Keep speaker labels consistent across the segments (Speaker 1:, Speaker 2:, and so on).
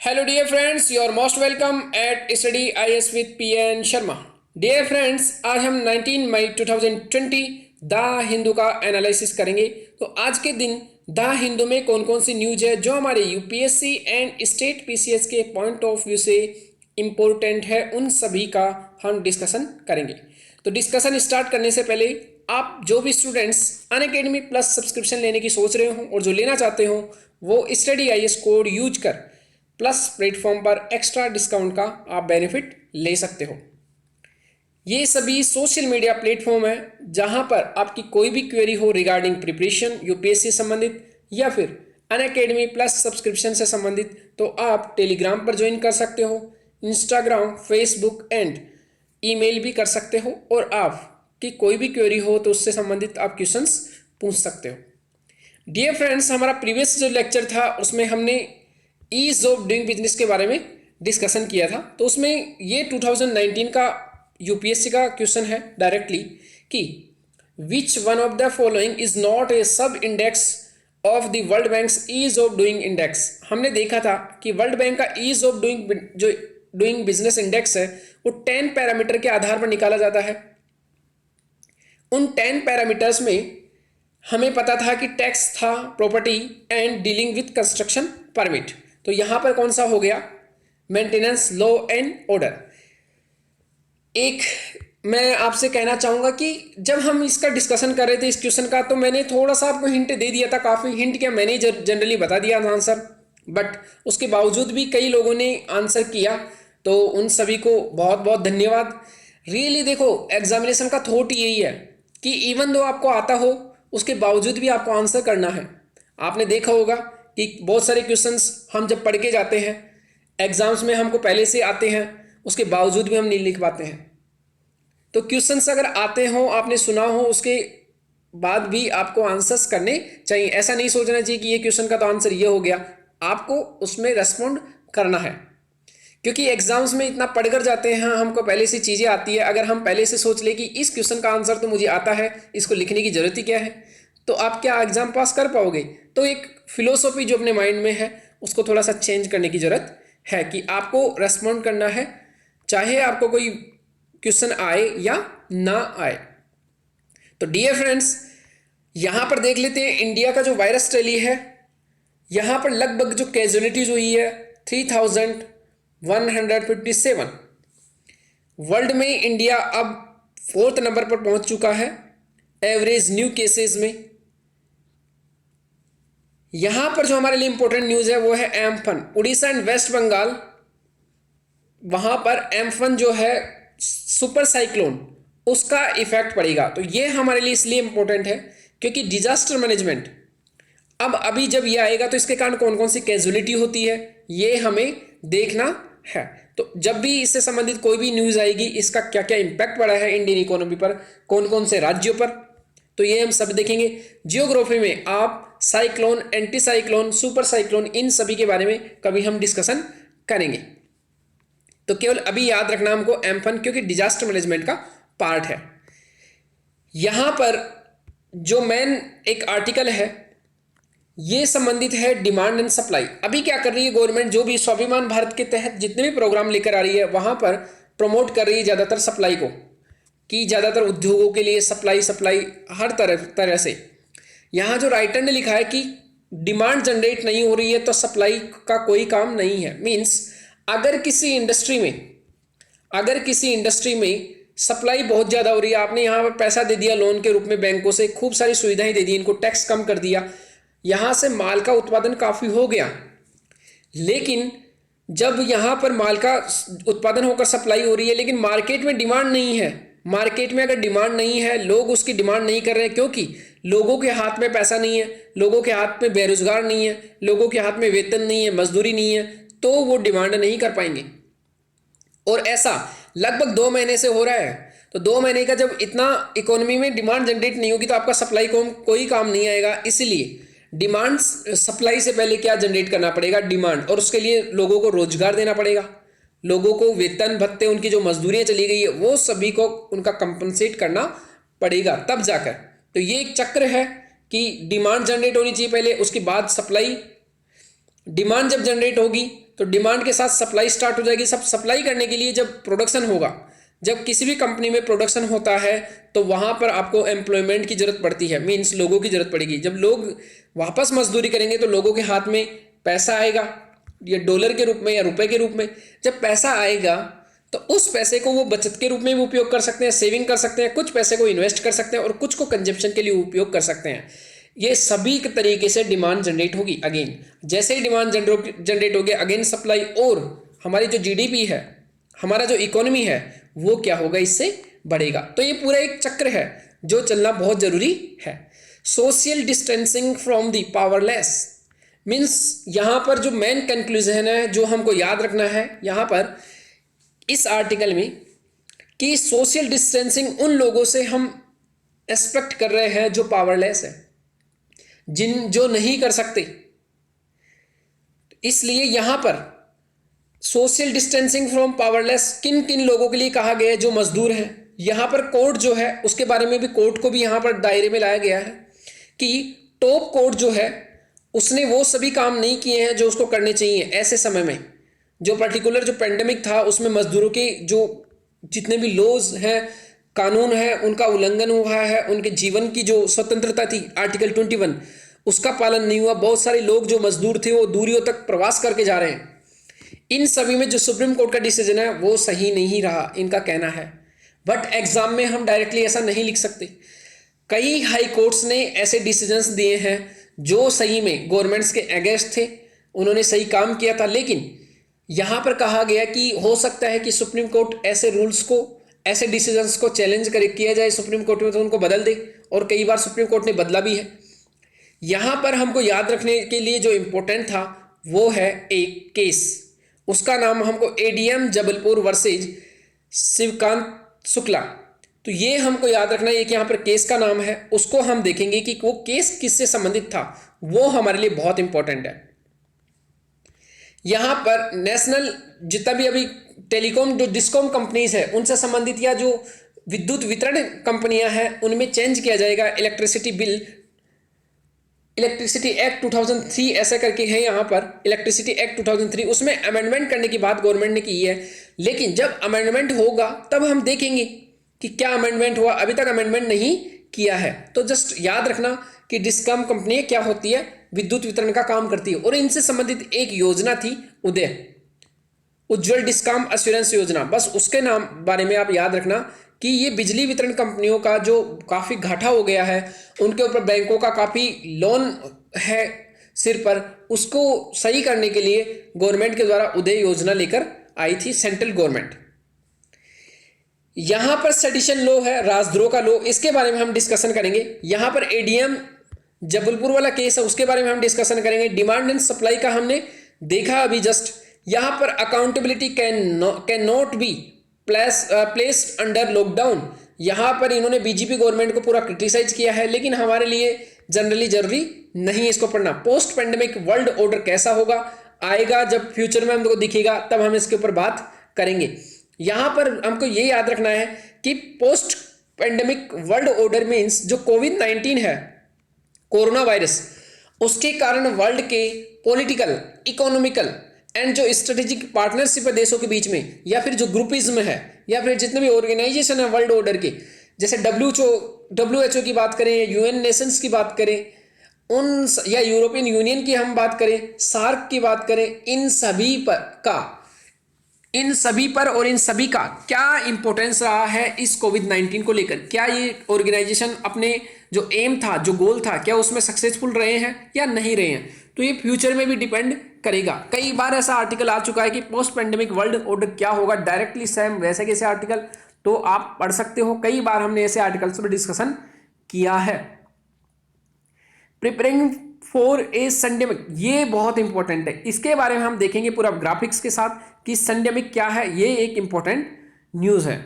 Speaker 1: Hello dear friends, you are most welcome at study IAS with PN Sharma. Dear friends, आज हम 19 मई 2020 the Hindu का analysis करेंगे। तो आज के दिन द हिंदू में कौन कौन सी न्यूज है जो हमारे यूपीएससी एंड स्टेट पीसीएस के पॉइंट ऑफ व्यू से इम्पोर्टेंट है, उन सभी का हम डिस्कशन करेंगे। तो डिस्कशन स्टार्ट करने से पहले आप जो भी स्टूडेंट्स अनअकैडमी प्लस सब्सक्रिप्शन लेने की सोच रहे हो और जो लेना चाहते हो वो स्टडी आईएएस कोड यूज कर प्लस प्लेटफॉर्म पर एक्स्ट्रा डिस्काउंट का आप बेनिफिट ले सकते हो। ये सभी सोशल मीडिया प्लेटफॉर्म है जहां पर आपकी कोई भी क्वेरी हो रिगार्डिंग प्रिपरेशन यूपीएससी से संबंधित या फिर अनअकैडमी प्लस सब्सक्रिप्शन से संबंधित, तो आप टेलीग्राम पर ज्वाइन कर सकते हो, इंस्टाग्राम, फेसबुक एंड ईमेल भी कर सकते हो और आपकी कोई भी क्वेरी हो तो उससे संबंधित आप क्वेश्चंस पूछ सकते हो। डियर फ्रेंड्स, हमारा प्रीवियस जो लेक्चर था उसमें हमने ईज ऑफ डूइंग बिजनेस के बारे में डिस्कशन किया था। तो उसमें ये 2019 का यूपीएससी का क्वेश्चन है डायरेक्टली कि which one of the following is not a sub index of the world bank's ease of doing index. हमने देखा था कि वर्ल्ड बैंक का ease of doing business index है वो 10 पैरामीटर के आधार पर निकाला जाता है। उन 10 पैरामीटर्स में हमें पता था कि टैक्स था, property and dealing with construction permit. तो यहां पर कौन सा हो गया? Maintenance, law and order. एक मैं आपसे कहना चाहूंगा कि जब हम इसका डिस्कशन कर रहे थे इस क्वेश्चन का, तो मैंने थोड़ा सा आपको हिंट दे दिया था, काफी हिंट क्या, मैंने जनरली बता दिया था आंसर, बट उसके बावजूद भी कई लोगों ने आंसर किया, तो उन सभी को बहुत बहुत धन्यवाद। रियली देखो, एग्जामिनेशन का थॉट यही है कि इवन दो आपको आता हो उसके बावजूद भी आपको आंसर करना है। आपने देखा होगा कि बहुत सारे क्वेश्चंस हम जब पढ़ के जाते हैं एग्जाम्स में हमको पहले से आते हैं, उसके बावजूद भी हम नहीं लिख पाते हैं। तो क्वेश्चंस अगर आते हो, आपने सुना हो, उसके बाद भी आपको आंसर्स करने चाहिए। ऐसा नहीं सोचना चाहिए कि ये क्वेश्चन का तो आंसर ये हो गया, आपको उसमें रेस्पॉन्ड करना है, क्योंकि एग्जाम्स में इतना पढ़कर जाते हैं, हमको पहले से चीज़ें आती है। अगर हम पहले से सोच ले कि इस क्वेश्चन का आंसर तो मुझे आता है, इसको लिखने की जरूरत ही क्या है, तो आप क्या एग्जाम पास कर पाओगे? तो एक फिलोसॉफी जो अपने माइंड में है उसको थोड़ा सा चेंज करने की जरूरत है कि आपको रेस्पॉन्ड करना है, चाहे आपको कोई क्वेश्चन आए या ना आए। तो डियर फ्रेंड्स, यहां पर देख लेते हैं इंडिया का जो वायरस टैली है। यहां पर लगभग जो कैजुअलिटीज हुई है 3157। वर्ल्ड में इंडिया अब 4th नंबर पर पहुंच चुका है एवरेज न्यू केसेस में। यहां पर जो हमारे लिए इंपॉर्टेंट न्यूज है वो है एम्फन। उड़ीसा एंड वेस्ट बंगाल, वहां पर एम्फन जो है सुपर साइक्लोन, उसका इफेक्ट पड़ेगा। तो ये हमारे लिए इसलिए इंपॉर्टेंट है क्योंकि डिजास्टर मैनेजमेंट अब अभी जब ये आएगा तो इसके कारण कौन कौन सी कैजुअलिटी होती है ये हमें देखना है। तो जब भी इससे संबंधित कोई भी न्यूज आएगी, इसका क्या क्या इंपैक्ट पड़ा है इंडियन इकोनॉमी पर, कौन कौन से राज्यों पर, तो ये हम सब देखेंगे। जियोग्राफी में आप cyclone, anticyclone, super cyclone, इन सभी के बारे में कभी हम डिस्कशन करेंगे। तो केवल अभी याद रखना हमको एम्फन, क्योंकि डिजास्टर मैनेजमेंट का पार्ट है। यहां पर जो मेन एक आर्टिकल है ये संबंधित है डिमांड एंड सप्लाई। अभी क्या कर रही है गवर्नमेंट, जो भी स्वाभिमान भारत के तहत जितने भी प्रोग्राम लेकर आ रही है वहां पर प्रमोट कर रही है ज्यादातर सप्लाई को, कि ज्यादातर उद्योगों के लिए सप्लाई हर तरह से। यहां जो राइटर ने लिखा है कि डिमांड जनरेट नहीं हो रही है तो सप्लाई का कोई काम नहीं है। मींस अगर किसी इंडस्ट्री में सप्लाई बहुत ज्यादा हो रही है, आपने यहां पर पैसा दे दिया लोन के रूप में बैंकों से, खूब सारी सुविधाएं दे दी, इनको टैक्स कम कर दिया, यहां से माल का उत्पादन काफी हो गया, लेकिन जब यहां पर माल का उत्पादन होकर सप्लाई हो रही है लेकिन मार्केट में डिमांड नहीं है, मार्केट में अगर डिमांड नहीं है, लोग उसकी डिमांड नहीं कर रहे हैं क्योंकि लोगों के हाथ में पैसा नहीं है, लोगों के हाथ में बेरोजगार नहीं है, लोगों के हाथ में वेतन नहीं है, मजदूरी नहीं है, तो वो डिमांड नहीं कर पाएंगे। और ऐसा लगभग 2 महीने से हो रहा है। तो 2 महीने का जब इतना इकोनॉमी में डिमांड जनरेट नहीं होगी तो आपका सप्लाई को कोई काम नहीं आएगा। इसीलिए डिमांड, सप्लाई से पहले क्या जनरेट करना पड़ेगा? डिमांड, और उसके लिए लोगों को रोजगार देना पड़ेगा, लोगों को वेतन भत्ते, उनकी जो मजदूरियां चली गई है वो सभी को उनका कंपनसेट करना पड़ेगा तब जाकर। तो ये एक चक्र है कि डिमांड जनरेट होनी चाहिए पहले, उसके बाद सप्लाई। डिमांड जब जनरेट होगी तो डिमांड के साथ सप्लाई स्टार्ट हो जाएगी। सब सप्लाई करने के लिए जब प्रोडक्शन होगा, जब किसी भी कंपनी में प्रोडक्शन होता है तो वहाँ पर आपको एम्प्लॉयमेंट की ज़रूरत पड़ती है, मीन्स लोगों की ज़रूरत पड़ेगी। जब लोग वापस मजदूरी करेंगे तो लोगों के हाथ में पैसा आएगा, ये डॉलर के रूप में या रुपए के रूप में। जब पैसा आएगा तो उस पैसे को वो बचत के रूप में भी उपयोग कर सकते हैं, सेविंग कर सकते हैं, कुछ पैसे को इन्वेस्ट कर सकते हैं और कुछ को कंजप्शन के लिए उपयोग कर सकते हैं। ये सभी के तरीके से डिमांड जनरेट होगी। अगेन जैसे ही डिमांड जनरेट होगी, अगेन सप्लाई, और हमारी जो जीडीपी है, हमारा जो इकोनॉमी है, वो क्या होगा, इससे बढ़ेगा। तो ये पूरा एक चक्र है जो चलना बहुत जरूरी है। Social distancing from the powerless means यहाँ पर जो मेन कंक्लूजन है जो हमको याद रखना है यहाँ पर इस आर्टिकल में, कि सोशल डिस्टेंसिंग उन लोगों से हम एक्सपेक्ट कर रहे हैं जो पावरलेस है, जो नहीं कर सकते। इसलिए यहां पर सोशल डिस्टेंसिंग फ्रॉम पावरलेस किन किन लोगों के लिए कहा गया है, जो मजदूर हैं। यहां पर कोर्ट जो है उसके बारे में भी, कोर्ट को भी यहां पर दायरे में लाया गया है कि टॉप कोर्ट जो है उसने वो सभी काम नहीं किए हैं जो उसको करने चाहिए ऐसे समय में। जो पर्टिकुलर जो पेंडेमिक था उसमें मजदूरों के जो जितने भी लॉज हैं, कानून है, उनका उल्लंघन हुआ है। उनके जीवन की जो स्वतंत्रता थी आर्टिकल 21, उसका पालन नहीं हुआ। बहुत सारे लोग जो मजदूर थे वो दूरियों तक प्रवास करके जा रहे हैं। इन सभी में जो सुप्रीम कोर्ट का डिसीजन है वो सही नहीं रहा, इनका कहना है। बट एग्जाम में हम डायरेक्टली ऐसा नहीं लिख सकते। कई हाई कोर्ट्स ने ऐसे डिसीजंस दिए हैं जो सही में गवर्नमेंट्स के अगेंस्ट थे, उन्होंने सही काम किया था। लेकिन यहां पर कहा गया कि हो सकता है कि सुप्रीम कोर्ट ऐसे रूल्स को, ऐसे डिसीजंस को चैलेंज किया जाए सुप्रीम कोर्ट में, तो उनको बदल दे। और कई बार सुप्रीम कोर्ट ने बदला भी है। यहां पर हमको याद रखने के लिए जो इंपॉर्टेंट था वो है एक केस, उसका नाम हमको एडीएम जबलपुर वर्सेज शिवकांत शुक्ला। तो ये हमको याद रखना है कि यहाँ पर केस का नाम है, उसको हम देखेंगे कि वो केस किससे संबंधित था, वो हमारे लिए बहुत इंपॉर्टेंट है। यहां पर नेशनल जितना भी अभी टेलीकॉम जो डिस्कॉम कंपनीज है उनसे संबंधित या जो विद्युत वितरण कंपनियां हैं उनमें चेंज किया जाएगा इलेक्ट्रिसिटी बिल, इलेक्ट्रिसिटी एक्ट 2003 ऐसा करके है यहाँ पर इलेक्ट्रिसिटी एक्ट 2003, उसमें अमेंडमेंट करने की बात गवर्नमेंट ने की है। लेकिन जब अमेंडमेंट होगा तब हम देखेंगे कि क्या अमेंडमेंट हुआ, अभी तक अमेंडमेंट नहीं किया है। तो जस्ट याद रखना कि डिस्कॉम कंपनी क्या होती है, विद्युत वितरण का काम करती है। और इनसे संबंधित एक योजना थी उदय, उज्जवल डिस्कॉम एश्योरेंस योजना, बस उसके नाम बारे में आप याद रखना कि ये बिजली वितरण कंपनियों का जो काफ़ी घाटा हो गया है, उनके ऊपर बैंकों का काफ़ी लोन है सिर पर, उसको सही करने के लिए गवर्नमेंट के द्वारा उदय योजना लेकर आई थी सेंट्रल गवर्नमेंट। यहां पर सेडिशन लॉ है, राजद्रोह का लॉ, इसके बारे में हम डिस्कशन करेंगे। यहां पर एडीएम जबलपुर वाला केस है, उसके बारे में हम डिस्कशन करेंगे। डिमांड एंड सप्लाई का हमने देखा अभी जस्ट। यहां पर accountability can not be placed under lockdown, यहां पर इन्होंने बीजेपी गवर्नमेंट को पूरा क्रिटिसाइज किया है, लेकिन हमारे लिए जनरली जरूरी नहीं इसको पढ़ना। पोस्ट पेंडेमिक वर्ल्ड ऑर्डर कैसा होगा, आएगा जब फ्यूचर में हमको दिखेगा तब हम इसके ऊपर बात करेंगे। यहां पर हमको ये याद रखना है कि post pandemic world order means जो कोविड-19 है, कोरोना वायरस, उसके कारण वर्ल्ड के पॉलिटिकल, इकोनॉमिकल एंड जो स्ट्रेटेजिक पार्टनरशिप है देशों के बीच में, या फिर जो ग्रुपिज्म है, या फिर जितने भी ऑर्गेनाइजेशन है वर्ल्ड ऑर्डर के, जैसे डब्ल्यूएचओ की बात करें या यूएन नेशंस की बात करें, उन या यूरोपियन यूनियन की हम बात करें, सार्क की बात करें, इन सभी पर और इन सभी का क्या इंपॉर्टेंस रहा है इस कोविड-19 को लेकर। क्या ये ऑर्गेनाइजेशन अपने जो एम था, जो गोल था, क्या उसमें सक्सेसफुल रहे हैं या नहीं रहे हैं, तो ये फ्यूचर में भी डिपेंड करेगा। कई बार ऐसा आर्टिकल आ चुका है कि पोस्ट पेंडेमिक वर्ल्ड ऑर्डर क्या होगा, डायरेक्टली सेम वैसे कैसे आर्टिकल, तो आप पढ़ सकते हो। कई बार हमने ऐसे आर्टिकल्स पर डिस्कशन किया है। प्रिपेयरिंग फॉर ए संडेमिक, ये बहुत इंपॉर्टेंट है, इसके बारे में हम देखेंगे पूरा ग्राफिक्स के साथ कि संडेमिक क्या है। ये एक इंपॉर्टेंट न्यूज़ है।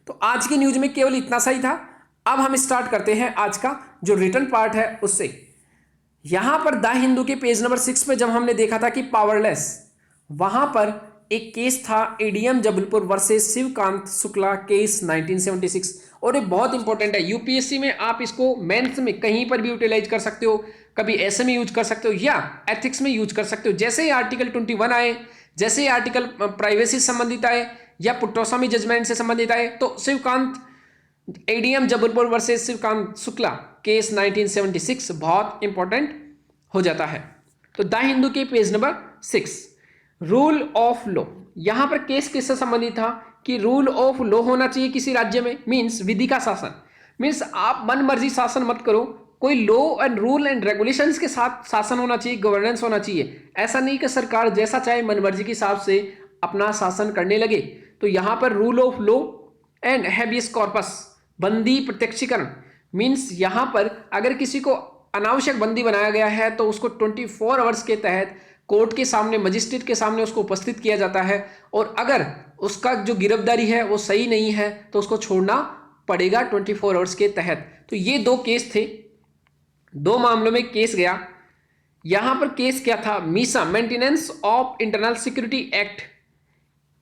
Speaker 1: तो आज की न्यूज़ में केवल इतना सा ही था। अब हम स्टार्ट करते हैं आज का जो रिटर्न पार्ट है उससे। यहां पर द हिंदू के पेज नंबर 6 पे जब हमने देखा था कि पावरलेस, वहां पर एक केस था ADM Jabalpur versus Shivkant Shukla case 1976, और ये बहुत इंपॉर्टेंट है। यूपीएससी में आप इसको मेंस में कहीं पर भी यूटिलाइज कर सकते हो, कभी ऐसे में यूज कर सकते हो या एथिक्स में यूज कर सकते हो। जैसे ही आर्टिकल 21 आए, जैसे ही आर्टिकल प्राइवेसी से संबंधित आए या पुट्टोस्वामी जजमेंट से संबंधित आए, तो Shivkant ADM Jabalpur versus Shivkant Shukla case 1976 बहुत इंपॉर्टेंट हो जाता है। तो द हिंदू के page number 6, rule of law. यहां पर केस किससे संबंधित था कि रूल ऑफ लॉ होना चाहिए किसी राज्य में, मीन्स विधि का शासन। मीन्स आप मन मर्जी शासन मत करो, कोई law and rule and regulations के साथ शासन होना चाहिए, गवर्नेंस होना चाहिए। ऐसा नहीं कि सरकार जैसा चाहे मन मर्जी के हिसाब से अपना शासन करने लगे। तो यहां पर rule of law and habeas corpus, बंदी प्रत्यक्षीकरण। मीन्स यहां पर अगर किसी को अनावश्यक बंदी बनाया गया है तो उसको 24 आवर्स के तहत कोर्ट के सामने, मजिस्ट्रेट के सामने उसको उपस्थित किया जाता है, और अगर उसका जो गिरफ्तारी है वो सही नहीं है तो उसको छोड़ना पड़ेगा 24 आवर्स के तहत। तो ये दो केस थे, दो मामलों में केस गया। यहां पर केस क्या था, MISA maintenance of internal security act.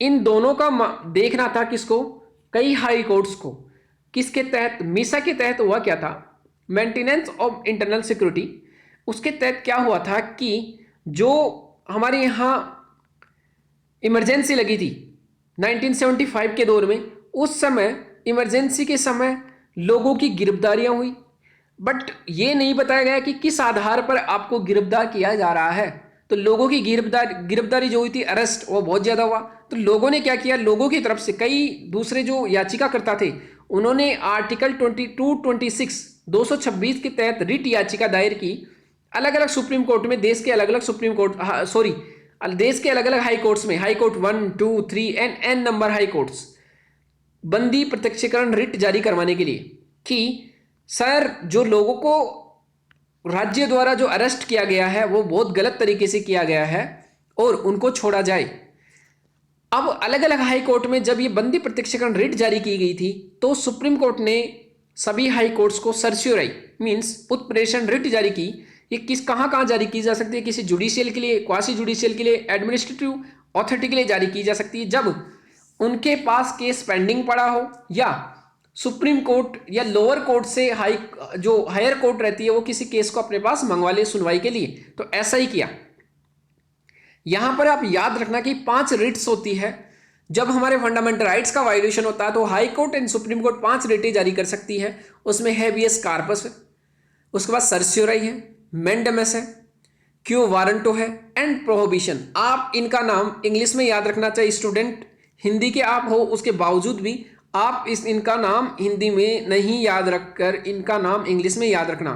Speaker 1: इन दोनों का देखना था किसको, कई हाई कोर्ट्स को। किसके तहत, मीसा के तहत हुआ क्या था, मेंटेनेंस ऑफ इंटरनल सिक्योरिटी। उसके तहत क्या हुआ था कि जो हमारे यहाँ इमरजेंसी लगी थी 1975 के दौर में, उस समय इमरजेंसी के समय लोगों की गिरफ्तारियां हुई, बट ये नहीं बताया गया कि किस आधार पर आपको गिरफ्तार किया जा रहा है। तो लोगों की गिरफ्तारी जो हुई थी, अरेस्ट, वो बहुत ज़्यादा हुआ। तो लोगों ने क्या किया, लोगों की तरफ से कई दूसरे जो याचिकाकर्ता थे उन्होंने आर्टिकल 22, 226 के तहत रिट याचिका दायर की अलग अलग सुप्रीम कोर्ट में, देश के अलग अलग सुप्रीम कोर्ट, देश के अलग अलग हाई कोर्ट्स में, high court 1, 2, 3 and N number high courts, बंदी प्रत्यक्षीकरण रिट जारी करवाने के लिए कि सर जो लोगों को राज्य द्वारा जो अरेस्ट किया गया है वो बहुत गलत तरीके से किया गया है और उनको छोड़ा जाए। अब अलग अलग हाई कोर्ट में जब ये बंदी प्रत्यक्षीकरण रिट जारी की गई थी तो सुप्रीम कोर्ट ने सभी हाई कोर्ट्स को सर्स्योराई मींस उत्प्रेषण रिट जारी की। ये कहां जारी की जा सकती है, किसी जुडिशियल के लिए, क्वासी जुडिशियल के लिए, एडमिनिस्ट्रेटिव अथॉरिटी के लिए जारी की जा सकती है जब उनके पास केस पेंडिंग पड़ा हो या सुप्रीम कोर्ट या लोअर कोर्ट से हायर कोर्ट रहती है वो किसी केस को अपने पास मंगवा ले सुनवाई के लिए। तो ऐसा ही किया। यहां पर आप याद रखना कि 5 रिट्स होती है। जब हमारे फंडामेंटल राइट्स का वायोलेशन होता है तो high court and supreme court 5 रिटें जारी कर सकती है। उसमें हैबियस कार्पस है, उसके बाद सर्स्योराई है, मेंडेमस है, क्यू वारंटो है एंड प्रोहिबिशन। आप इनका नाम इंग्लिश में याद रखना चाहिए। स्टूडेंट हिंदी के आप हो उसके बावजूद भी आप इनका नाम हिंदी में नहीं याद रखकर इनका नाम इंग्लिश में याद रखना।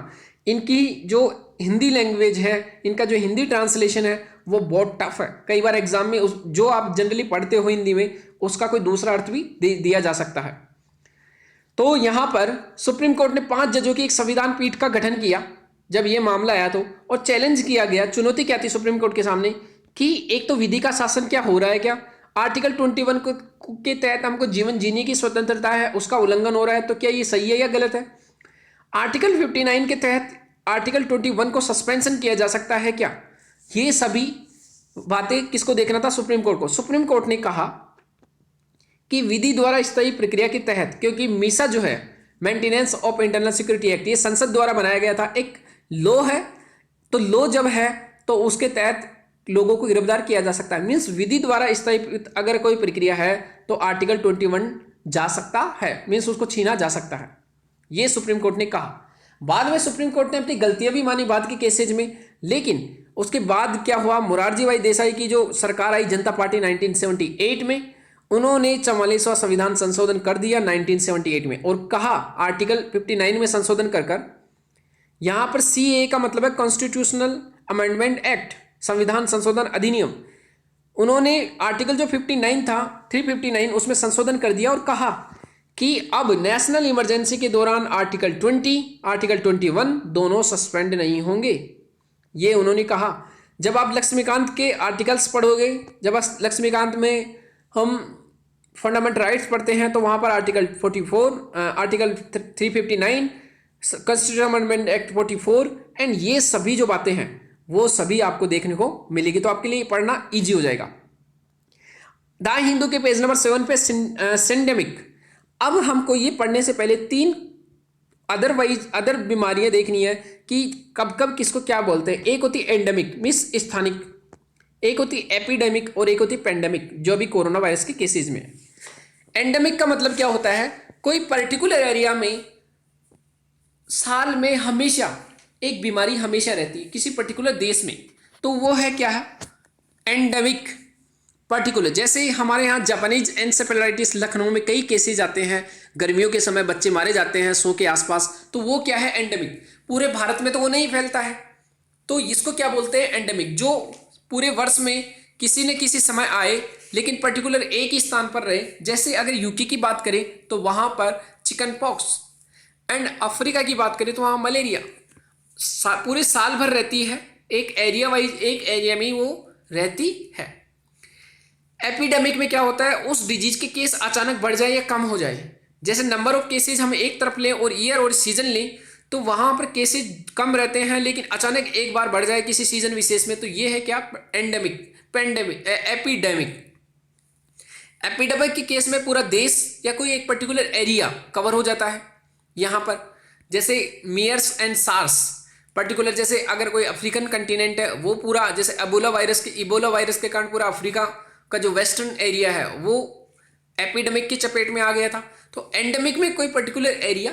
Speaker 1: इनकी जो हिंदी लैंग्वेज है, इनका जो हिंदी ट्रांसलेशन है वो बहुत टफ है। कई बार एग्जाम में जो आप जनरली पढ़ते हो हिंदी में उसका कोई दूसरा अर्थ भी दिया जा सकता है। तो यहां पर सुप्रीम कोर्ट ने 5 जजों की एक संविधान पीठ का गठन किया जब यह मामला आया तो, और चैलेंज किया गया, चुनौती क्या थी सुप्रीम कोर्ट के सामने कि एक तो विधि का शासन क्या हो रहा है, क्या आर्टिकल 21 के तहत हमको जीवन जीने की स्वतंत्रता है उसका उल्लंघन हो रहा है, तो क्या ये सही है या गलत है। आर्टिकल 59 के तहत आर्टिकल 21 को सस्पेंशन किया जा सकता है क्या। ये सभी बातें किसको देखना था, सुप्रीम कोर्ट को। सुप्रीम कोर्ट ने कहा कि विधि द्वारा स्थायी प्रक्रिया के तहत, क्योंकि मीसा जो है maintenance of internal security act, ये संसद द्वारा बनाया गया था, एक लॉ है। तो लॉ जब है तो उसके तहत लोगों को गिरफ्तार किया जा सकता है। मीन्स विधि द्वारा स्थायी अगर कोई प्रक्रिया है तो आर्टिकल 21 जा सकता है, मीन्स उसको छीना जा सकता है। ये सुप्रीम कोर्ट ने कहा। बाद में सुप्रीम कोर्ट ने अपनी गलतियां भी मानी बाद के केसेज में, लेकिन उसके बाद क्या हुआ, मोरारजी भाई देसाई की जो सरकार आई जनता पार्टी 1978 में, उन्होंने 44वां संविधान संशोधन कर दिया 1978 में और कहा आर्टिकल 59 में संशोधन कर यहां पर CAA का मतलब है कॉन्स्टिट्यूशनल अमेंडमेंट एक्ट, संविधान संशोधन अधिनियम। उन्होंने आर्टिकल जो 59 था 359 उसमें संशोधन कर दिया और कहा कि अब नेशनल इमरजेंसी के दौरान आर्टिकल 20, आर्टिकल 21 दोनों सस्पेंड नहीं होंगे। ये उन्होंने कहा। जब आप लक्ष्मीकांत के आर्टिकल्स पढ़ोगे, जब लक्ष्मीकांत में हम फंडामेंटल राइट्स पढ़ते हैं तो वहां पर article 44, article 359, constitution amendment act 44 and ये सभी जो बातें हैं वो सभी आपको देखने को मिलेगी। तो आपके लिए पढ़ना इजी हो जाएगा। द हिंदू के पेज नंबर 7 पे सिंडेमिक अब हमको ये पढ़ने से पहले तीन अदर बीमारियां देखनी है कि कब कब किसको क्या बोलते हैं। एक होती एंडेमिक मीन्स स्थानिक, एक होती एपिडेमिक और एक होती पेंडेमिक, जो अभी कोरोना वायरस के केसेस में है। एंडेमिक का मतलब क्या होता है, कोई पर्टिकुलर एरिया में साल में हमेशा एक बीमारी हमेशा रहती है किसी पर्टिकुलर देश में, तो वो है क्या है, एंडेमिक पर्टिकुलर। जैसे हमारे यहाँ जापानीज एनसेफेलाइटिस लखनऊ में कई केसेज आते हैं, गर्मियों के समय बच्चे मारे जाते हैं 100 के आसपास, तो वो क्या है, एंडेमिक। पूरे भारत में तो वो नहीं फैलता है, तो इसको क्या बोलते हैं, एंडेमिक। जो पूरे वर्ष में किसी न किसी समय आए लेकिन पर्टिकुलर एक ही स्थान पर रहे। जैसे अगर यूके की बात करें तो वहां पर चिकन पॉक्स, एंड अफ्रीका की बात करें तो वहां मलेरिया पूरे साल भर रहती है, एक एरिया वाइज एक एरिया में वो रहती है। एपिडेमिक में क्या होता है, उस डिजीज के केस अचानक बढ़ जाए या कम हो जाए। जैसे नंबर ऑफ केसेस हम एक तरफ लें और ईयर और सीजन लें तो वहां पर केसेस कम रहते हैं, लेकिन अचानक एक बार बढ़ जाए किसी सीजन विशेष में, तो ये है क्या, एंडेमिक, पेंडेमिक, एपिडेमिक। एपिडेमिक के केस में पूरा देश या कोई एक पर्टिकुलर एरिया कवर हो जाता है। यहां पर जैसे मियर्स एंड सार्स पर्टिकुलर, जैसे अगर कोई अफ्रीकन कंटिनेंट है वो पूरा, जैसे इबोला वायरस के कारण पूरा अफ्रीका का जो वेस्टर्न एरिया है वो एपिडेमिक की चपेट में आ गया था। तो एंडेमिक में कोई पर्टिकुलर एरिया,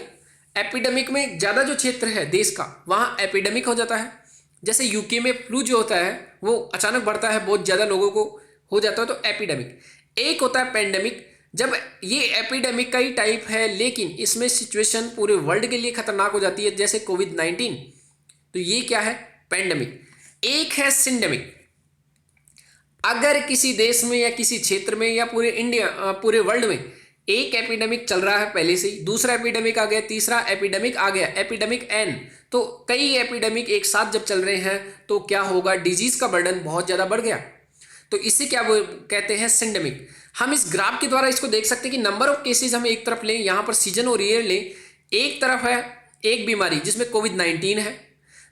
Speaker 1: एपिडेमिक में ज़्यादा जो क्षेत्र है देश का वहाँ एपिडेमिक हो जाता है। जैसे यूके में फ्लू जो होता है वो अचानक बढ़ता है, बहुत ज़्यादा लोगों को हो जाता है, तो एपिडेमिक। एक होता है पेंडेमिक, जब ये एपिडेमिक का ही टाइप है लेकिन इसमें सिचुएशन पूरे वर्ल्ड के लिए खतरनाक हो जाती है, जैसे कोविड-19, तो ये क्या है, पेंडेमिक। एक है सिंडेमिक, अगर किसी देश में या किसी क्षेत्र में या पूरे वर्ल्ड में एक एपिडेमिक चल रहा है पहले से ही, दूसरा एपिडेमिक आ गया, तीसरा एपिडेमिक आ गया, एपिडेमिक एन, तो कई एपिडेमिक एक साथ जब चल रहे हैं तो क्या होगा, डिजीज का बर्डन बहुत ज़्यादा बढ़ गया, तो इसे क्या कहते हैं, सिंडेमिक। हम इस ग्राफ के द्वारा इसको देख सकते हैं कि नंबर ऑफ केसेज हम एक तरफ लें, यहाँ पर सीजन और ईयर लें, एक तरफ है एक बीमारी जिसमें कोविड-19 है,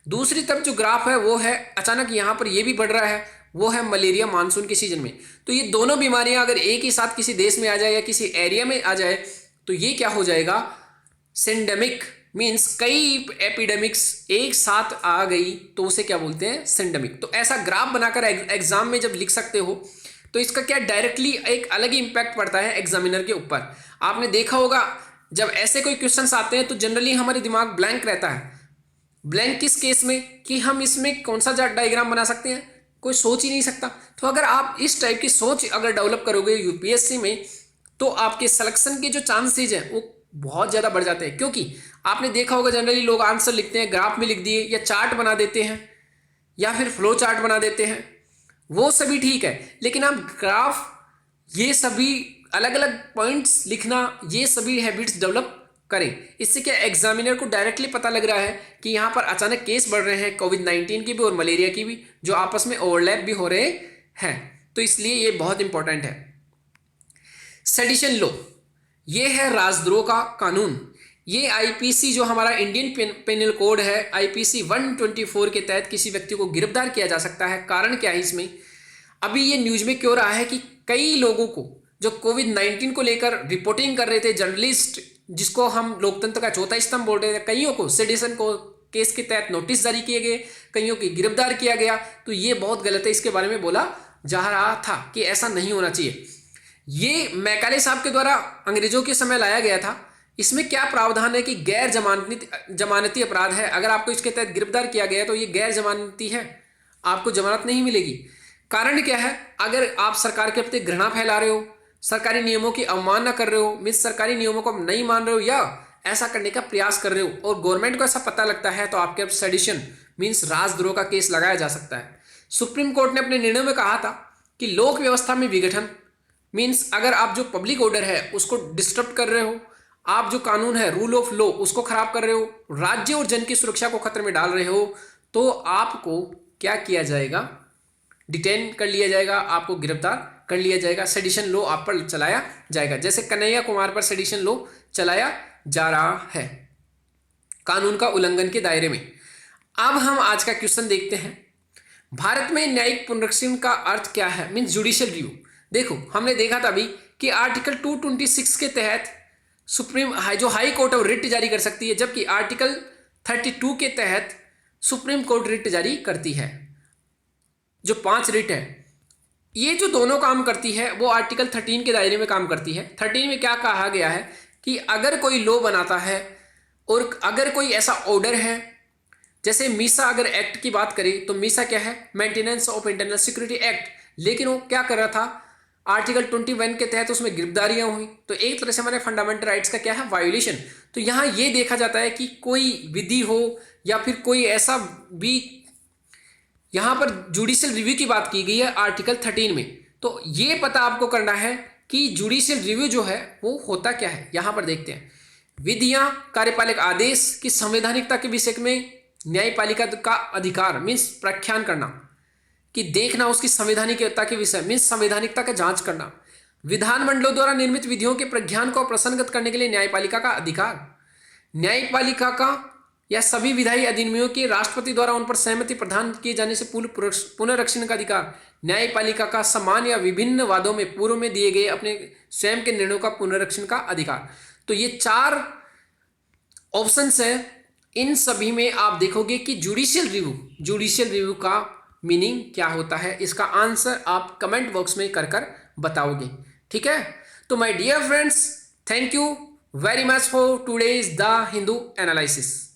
Speaker 1: दूसरी तरफ जो ग्राफ है वो है अचानक यहाँ पर ये भी बढ़ रहा है, वो है मलेरिया मानसून के सीजन में। तो ये दोनों बीमारियां अगर एक ही साथ किसी देश में आ जाए या किसी एरिया में आ जाए तो ये क्या हो जाएगा, सिंडेमिक। मीन्स कई एपिडेमिक्स एक साथ आ गई तो उसे क्या बोलते हैं, सिंडेमिक। तो ऐसा ग्राफ बनाकर एग्जाम में जब लिख सकते हो तो इसका क्या डायरेक्टली एक अलग ही इंपैक्ट पड़ता है एग्जामिनर के ऊपर। आपने देखा होगा जब ऐसे कोई क्वेश्चंस आते हैं तो जनरली हमारे दिमाग ब्लैंक रहता है। ब्लैंक किस केस में, कि हम इसमें कौन सा डायग्राम बना सकते हैं, कोई सोच ही नहीं सकता। तो अगर आप इस टाइप की सोच अगर डेवलप करोगे यूपीएससी में तो आपके सिलेक्शन के जो चांसेज हैं वो बहुत ज़्यादा बढ़ जाते हैं। क्योंकि आपने देखा होगा जनरली लोग आंसर लिखते हैं ग्राफ में लिख दिए, या चार्ट बना देते हैं, या फिर फ्लो चार्ट बना देते हैं, वो सभी ठीक है, लेकिन आप ग्राफ, ये सभी अलग अलग पॉइंट्स लिखना, ये सभी हैबिट्स डेवलप करें। इससे क्या एग्जामिनर को डायरेक्टली पता लग रहा है कि यहाँ पर अचानक केस बढ़ रहे हैं कोविड-19 की भी और मलेरिया की भी, जो आपस में ओवरलैप भी हो रहे हैं, तो इसलिए ये बहुत इंपॉर्टेंट है। सेडिशन लॉ, ये है राजद्रोह का कानून। ये आईपीसी जो हमारा इंडियन पेनल कोड है, आईपीसी 124 के तहत किसी व्यक्ति को गिरफ्तार किया जा सकता है। कारण क्या है इसमें, अभी ये न्यूज में क्यों रहा है कि कई लोगों को जो कोविड-19 को लेकर रिपोर्टिंग कर रहे थे, जर्नलिस्ट जिसको हम लोकतंत्र का चौथा स्तंभ बोल रहे थे, कईयों को सेडिशन को केस के तहत नोटिस जारी किए गए, कईयों की गिरफ्तार किया गया। तो ये बहुत गलत है, इसके बारे में बोला जा रहा था कि ऐसा नहीं होना चाहिए। ये मैकाले साहब के द्वारा अंग्रेजों के समय लाया गया था। इसमें क्या प्रावधान है कि गैर जमानती अपराध है, अगर आपको इसके तहत गिरफ्तार किया गया तो ये गैर जमानती है, आपको जमानत नहीं मिलेगी। कारण क्या है, अगर आप सरकार के प्रति घृणा फैला रहे हो, सरकारी नियमों की अवमानना कर रहे हो, मीन्स सरकारी नियमों को नहीं मान रहे हो या ऐसा करने का प्रयास कर रहे हो और गवर्नमेंट को ऐसा पता लगता है, तो आपके सेडिशन मीन्स राजद्रोह का केस लगाया जा सकता है। सुप्रीम कोर्ट ने अपने निर्णय में कहा था कि लोक व्यवस्था में विघटन मीन्स अगर आप जो पब्लिक ऑर्डर है उसको डिस्टर्ब कर रहे हो, आप जो कानून है रूल ऑफ लॉ उसको खराब कर रहे हो, राज्य और जन की सुरक्षा को खतरे में डाल रहे हो, तो आपको क्या किया जाएगा, डिटेन कर लिया जाएगा, आपको गिरफ्तार कर लिया जाएगा, सेडिशन लॉ आप पर चलाया जाएगा। जैसे कन्हैया कुमार पर सेडिशन लॉ चलाया जा रहा है कानून का उल्लंघन के दायरे में। अब हम आज का क्वेश्चन देखते हैं, भारत में न्यायिक पुनरीक्षण का अर्थ क्या है, मीन्स जुडिशियल रिव्यू। देखो हमने देखा था अभी कि आर्टिकल 226 के तहत जो हाई कोर्ट है वो रिट जारी कर सकती है, जबकि आर्टिकल 32 के तहत सुप्रीम कोर्ट रिट जारी करती है। जो 5 रिट है, ये जो दोनों काम करती है वो आर्टिकल 13 के दायरे में काम करती है। 13 में क्या कहा गया है कि अगर कोई लॉ बनाता है और अगर कोई ऐसा ऑर्डर है, जैसे मीसा अगर एक्ट की बात करें तो मीसा क्या है, maintenance of internal security act, लेकिन वो क्या कर रहा था, आर्टिकल 21 के तहत उसमें गिरफ्तारियां हुई, तो एक तरह से हमारे फंडामेंटल राइट्स का क्या है, वायोलेशन। तो यहां ये देखा जाता है कि कोई विधि हो या फिर कोई ऐसा भी, यहां पर जुडिशियल रिव्यू की बात की गई है आर्टिकल 13 में। तो ये पता आपको करना है कि जुडिशियल रिव्यू जो है वो होता क्या है। यहां पर देखते हैं, विधियां, कार्यपालक आदेश की संवैधानिकता के विषय में न्यायपालिका का अधिकार मीन्स प्रख्यान करना, कि देखना उसकी संवैधानिकता के विषय मीन्स संवैधानिकता का जांच करना। विधानमंडलों द्वारा निर्मित विधियों के प्रज्ञान को प्रसन्नगत करने के लिए न्यायपालिका का अधिकार। न्यायपालिका का या सभी विधायी अधिनियमों के राष्ट्रपति द्वारा उन पर सहमति प्रदान किए जाने से पूर्व पुनर्रक्षण का अधिकार। न्यायपालिका का समान या विभिन्न वादों में पूर्व में दिए गए अपने स्वयं के निर्णयों का पुनर्रक्षण का अधिकार। तो ये 4 ऑप्शंस है। इन सभी में आप देखोगे कि जुडिशियल रिव्यू का मीनिंग क्या होता है, इसका आंसर आप कमेंट बॉक्स में कर बताओगे। ठीक है, तो my dear friends, thank you very much for today's the Hindu analysis.